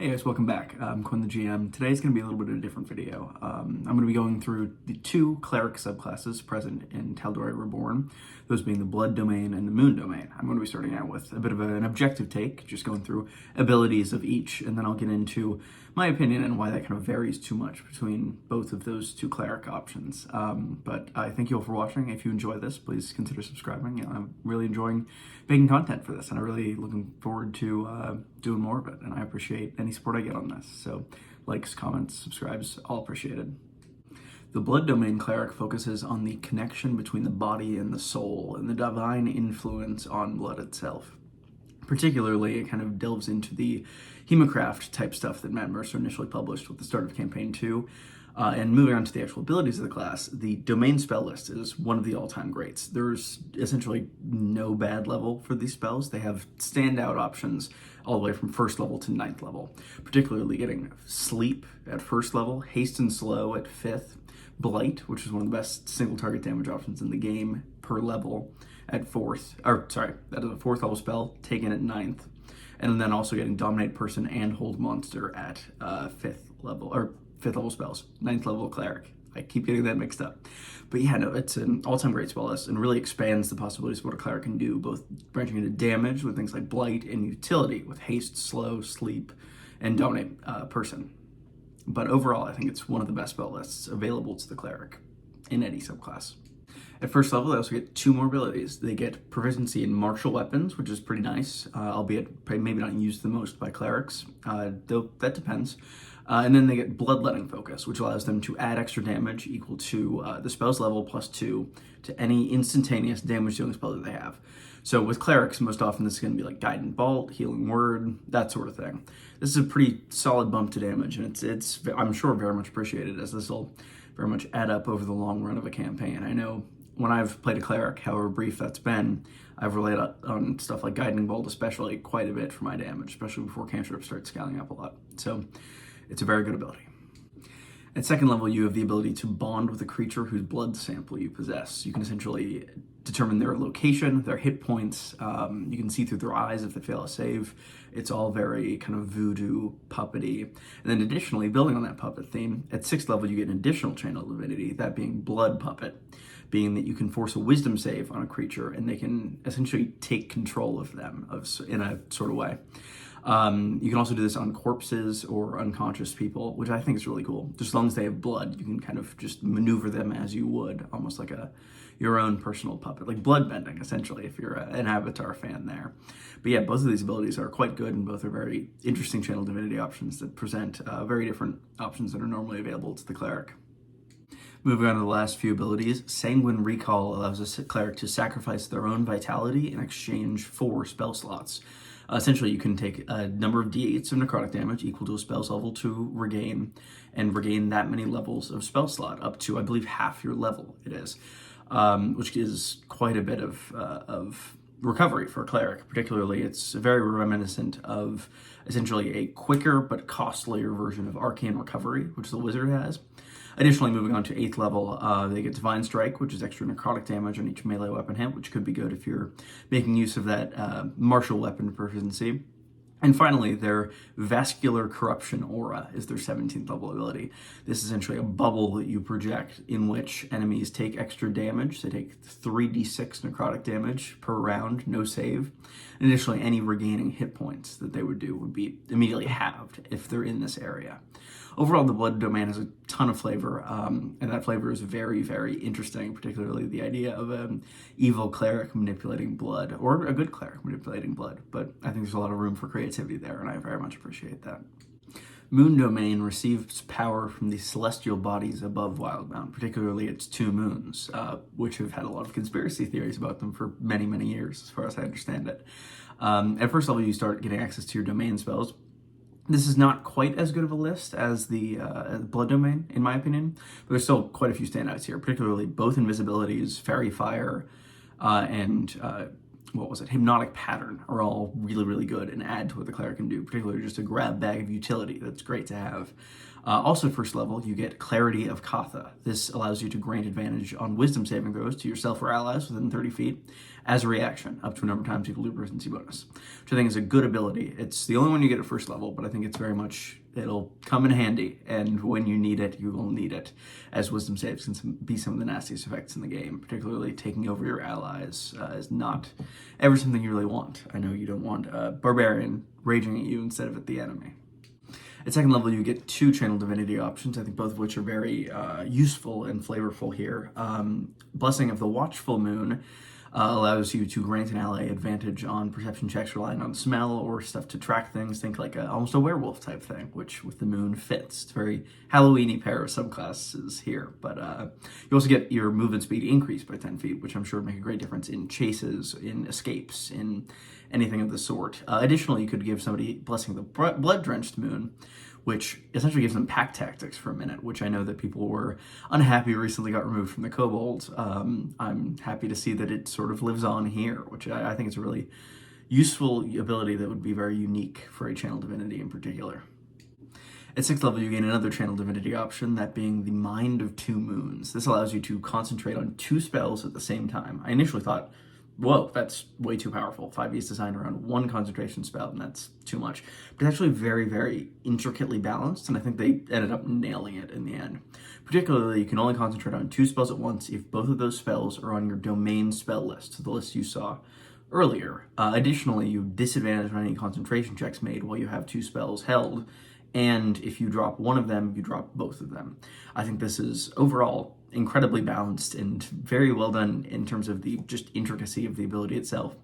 Hey guys, welcome back. I'm Quinn the GM. Today's going to be a little bit of a different video. I'm going to be going through the two cleric subclasses present in Tal'Dorei Reborn, those being the Blood Domain and the Moon Domain. I'm going to be starting out with a bit of an objective take, just going through abilities of each, and then I'll get into my opinion and why that kind of varies too much between both of those two cleric options. But I thank you all for watching. If you enjoy this, please consider subscribing. I'm really enjoying making content for this, and I'm really looking forward to doing more of it, and I appreciate any support I get on this. So likes, comments, subscribes, all appreciated. The Blood Domain Cleric focuses on the connection between the body and the soul and the divine influence on blood itself. Particularly, it kind of delves into the Hemocraft type stuff that Matt Mercer initially published with the start of Campaign 2. And moving on to the actual abilities of the class, the domain spell list is one of the all-time greats. There's essentially no bad level for these spells. They have standout options all the way from 1st level to 9th level, particularly getting Sleep at 1st level, Haste and Slow at 5th, Blight, which is one of the best single target damage options in the game per level, at 4th, that is a 4th level spell, taken at 9th, and then also getting Dominate Person and Hold Monster at 5th level spells, 9th level Cleric. I keep getting that mixed up. But yeah, no, it's an all-time great spell list and really expands the possibilities of what a Cleric can do, both branching into damage with things like Blight and utility with Haste, Slow, Sleep, and Dominate Person. But overall, I think it's one of the best spell lists available to the Cleric in any subclass. At 1st level, they also get 2 more abilities. They get proficiency in martial weapons, which is pretty nice, albeit maybe not used the most by clerics, though that depends. And then they get bloodletting focus, which allows them to add extra damage equal to the spell's level +2 to any instantaneous damage dealing spell that they have. So with clerics, most often this is going to be like Guiding Bolt, Healing Word, that sort of thing. This is a pretty solid bump to damage, and it's I'm sure very much appreciated, as this will very much add up over the long run of a campaign. I know when I've played a cleric, however brief that's been, I've relied on stuff like Guiding Bolt especially quite a bit for my damage, especially before cantrips start scaling up a lot. So it's a very good ability. At 2nd level, you have the ability to bond with a creature whose blood sample you possess. You can essentially determine their location, their hit points. You can see through their eyes if they fail a save. It's all very kind of voodoo, puppety. And then additionally, building on that puppet theme, at 6th level, you get an additional channel divinity, that being Blood Puppet, being that you can force a wisdom save on a creature and they can essentially take control of them in a sort of way. You can also do this on corpses or unconscious people, which I think is really cool. Just as long as they have blood, you can kind of just maneuver them as you would, almost like your own personal puppet, like bloodbending, essentially, if you're an Avatar fan there. But yeah, both of these abilities are quite good, and both are very interesting channel divinity options that present very different options that are normally available to the cleric. Moving on to the last few abilities, Sanguine Recall allows a cleric to sacrifice their own vitality in exchange for spell slots. Essentially, you can take a number of d8s of necrotic damage equal to a spell's level to regain, and regain that many levels of spell slot, up to, I believe, half your level it is, which is quite a bit of recovery for a cleric. Particularly, it's very reminiscent of essentially a quicker but costlier version of Arcane Recovery, which the wizard has. Additionally, moving on to 8th level, they get Divine Strike, which is extra necrotic damage on each melee weapon hit, which could be good if you're making use of that martial weapon proficiency. And finally, their Vascular Corruption Aura is their 17th level ability. This is essentially a bubble that you project in which enemies take extra damage. They take 3d6 necrotic damage per round, no save. And additionally, any regaining hit points that they would do would be immediately halved if they're in this area. Overall, the Blood Domain has a ton of flavor, and that flavor is very, very interesting, particularly the idea of an evil cleric manipulating blood, or a good cleric manipulating blood. But I think there's a lot of room for creativity there, and I very much appreciate that. Moon Domain receives power from the celestial bodies above Wildbound, particularly its 2 moons, which have had a lot of conspiracy theories about them for many, many years, as far as I understand it. At 1st level, you start getting access to your domain spells. This is not quite as good of a list as the Blood Domain, in my opinion, but there's still quite a few standouts here, particularly both Invisibilities, Fairy Fire, and Hypnotic Pattern are all really, really good and add to what the cleric can do, particularly just a grab bag of utility that's great to have. Also, 1st level, you get Clarity of Katha. This allows you to grant advantage on wisdom saving throws to yourself or allies within 30 feet as a reaction, up to a number of times equal to proficiency bonus, which I think is a good ability. It's the only one you get at first level, but I think it's very much, it'll come in handy, and when you need it, you will need it, as wisdom saves can be some of the nastiest effects in the game. Particularly taking over your allies is not ever something you really want. I know you don't want a barbarian raging at you instead of at the enemy. At second level, you get 2 Channel Divinity options, I think both of which are very useful and flavorful here. Blessing of the Watchful Moon allows you to grant an ally advantage on perception checks relying on smell or stuff to track things. Think like almost a werewolf type thing, which with the moon fits. It's a very Halloween-y pair of subclasses here. But you also get your movement speed increased by 10 feet, which I'm sure would make a great difference in chases, in escapes, in anything of the sort. Additionally, you could give somebody Blessing of the Blood-Drenched Moon, which essentially gives them pack tactics for a minute, which I know that people were unhappy recently got removed from the Kobolds. I'm happy to see that it sort of lives on here, which I think is a really useful ability that would be very unique for a Channel Divinity in particular. At 6th level, you gain another Channel Divinity option, that being the Mind of Two Moons. This allows you to concentrate on 2 spells at the same time. I initially thought, whoa, that's way too powerful. 5e is designed around 1 concentration spell, and that's too much. But it's actually very, very intricately balanced, and I think they ended up nailing it in the end. Particularly, you can only concentrate on 2 spells at once if both of those spells are on your domain spell list, the list you saw earlier. Additionally, you disadvantage on any concentration checks made while you have 2 spells held, and if you drop one of them, you drop both of them. I think this is overall incredibly balanced and very well done in terms of the just intricacy of the ability itself.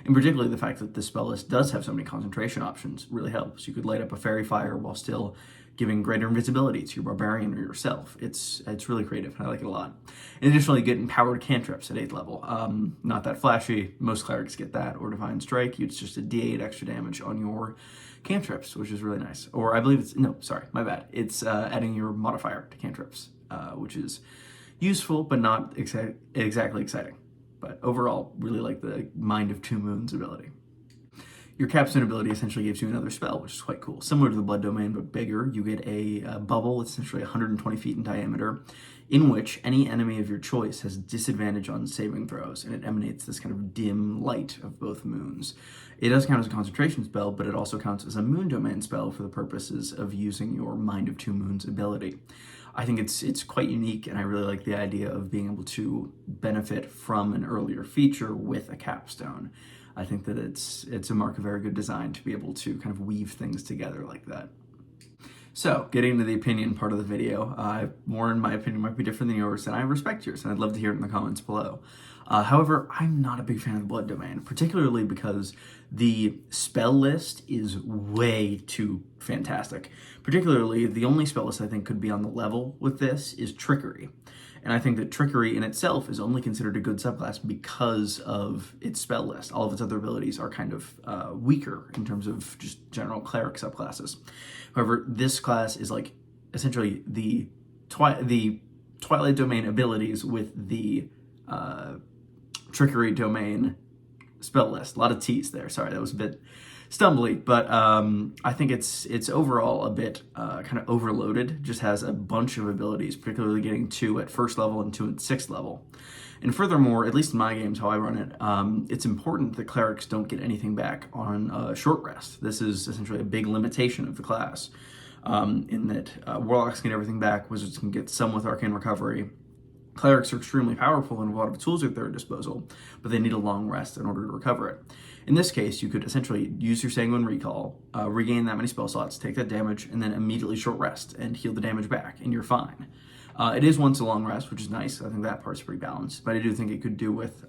And particularly the fact that the spell list does have so many concentration options really helps. You could light up a fairy fire while still giving greater invisibility to your barbarian or yourself. It's really creative, and I like it a lot. And additionally, you get empowered cantrips at 8th level. Not that flashy, most clerics get that, or divine strike. It's just a d8 extra damage on your cantrips, which is really nice. Or I believe it's, no, sorry, my bad. It's adding your modifier to cantrips, which is useful, but not exactly exciting. But overall, really like the Mind of Two Moons ability. Your capstone ability essentially gives you another spell, which is quite cool. Similar to the Blood Domain, but bigger. You get a bubble, essentially 120 feet in diameter, in which any enemy of your choice has disadvantage on saving throws, and it emanates this kind of dim light of both moons. It does count as a concentration spell, but it also counts as a Moon Domain spell for the purposes of using your Mind of Two Moons ability. I think it's quite unique, and I really like the idea of being able to benefit from an earlier feature with a capstone. I think that it's a mark of very good design to be able to kind of weave things together like that. So, getting into the opinion part of the video, Warren, my opinion might be different than yours, and I respect yours, and I'd love to hear it in the comments below. However, I'm not a big fan of the Blood Domain, particularly because the spell list is way too fantastic. Particularly, the only spell list I think could be on the level with this is Trickery. And I think that Trickery in itself is only considered a good subclass because of its spell list. All of its other abilities are kind of weaker in terms of just general cleric subclasses. However, this class is like essentially the Twilight Domain abilities with the Trickery Domain spell list. A lot of T's there. Sorry, that was a bit stumbly, but I think it's overall a bit kind of overloaded. Just has a bunch of abilities, particularly getting 2 at 1st level and 2 at 6th level. And furthermore, at least in my games, how I run it, it's important that clerics don't get anything back on short rest. This is essentially a big limitation of the class, in that warlocks get everything back, wizards can get some with arcane recovery. Clerics are extremely powerful and have a lot of tools at their disposal, but they need a long rest in order to recover it. In this case, you could essentially use your Sanguine Recall, regain that many spell slots, take that damage, and then immediately short rest and heal the damage back, and you're fine. It is once a long rest, which is nice. I think that part's pretty balanced, but I do think it could do with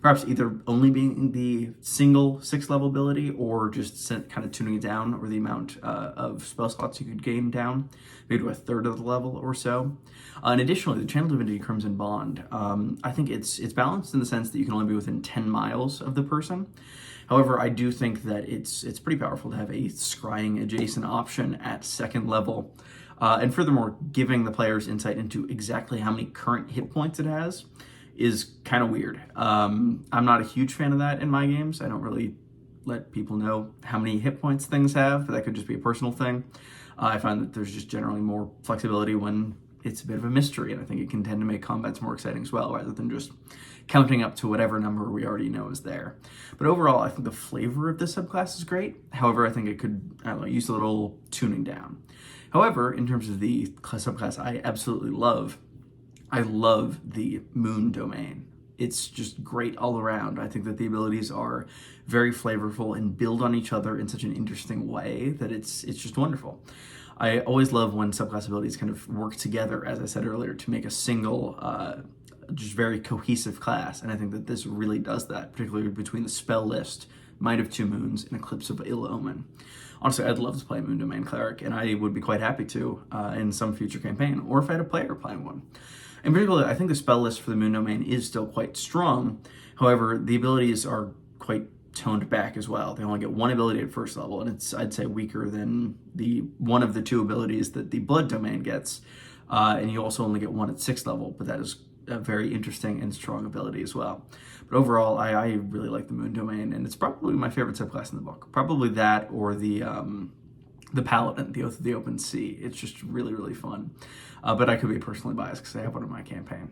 perhaps either only being the single 6th level ability or just kind of tuning it down, or the amount of spell slots you could gain down, maybe to a 1/3 of the level or so. And additionally, the Channel Divinity Crimson Bond, I think it's balanced in the sense that you can only be within 10 miles of the person. However, I do think that it's pretty powerful to have a scrying adjacent option at 2nd level. And furthermore, giving the players insight into exactly how many current hit points it has is kind of weird. I'm not a huge fan of that in my games. I don't really let people know how many hit points things have. That could just be a personal thing. I find that there's just generally more flexibility when it's a bit of a mystery, and I think it can tend to make combats more exciting as well, rather than just counting up to whatever number we already know is there. But overall, I think the flavor of this subclass is great. However, I think it could, I don't know, use a little tuning down. However, in terms of the subclass I absolutely love, I love the Moon domain. It's just great all around. I think that the abilities are very flavorful and build on each other in such an interesting way that it's just wonderful. I always love when subclass abilities kind of work together, as I said earlier, to make a single, just very cohesive class. And I think that this really does that, particularly between the spell list, Might of Two Moons, and Eclipse of Ill Omen. Honestly, I'd love to play a Moon Domain Cleric, and I would be quite happy to in some future campaign, or if I had a player playing one. In particular, I think the spell list for the Moon Domain is still quite strong. However, the abilities are quite toned back as well. They only get one ability at first level, and it's, I'd say, weaker than the one of the two abilities that the Blood Domain gets. And you also only get one at 6th level, but that is a very interesting and strong ability as well. But overall, I really like the Moon Domain, and it's probably my favorite subclass in the book. Probably that or the Paladin, the Oath of the Open Sea. It's just really, really fun. But I could be personally biased because I have one in my campaign.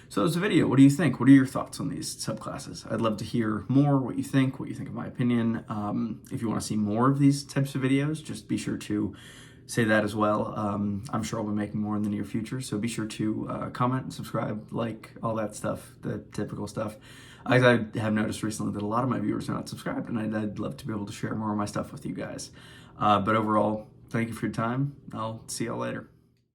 So as a video, what do you think? What are your thoughts on these subclasses? I'd love to hear more what you think of my opinion. If you want to see more of these types of videos, just be sure to say that as well. I'm sure I'll be making more in the near future, so be sure to comment, subscribe, like, all that stuff, the typical stuff. I have noticed recently that a lot of my viewers are not subscribed, and I'd love to be able to share more of my stuff with you guys. But overall, thank you for your time. I'll see y'all later.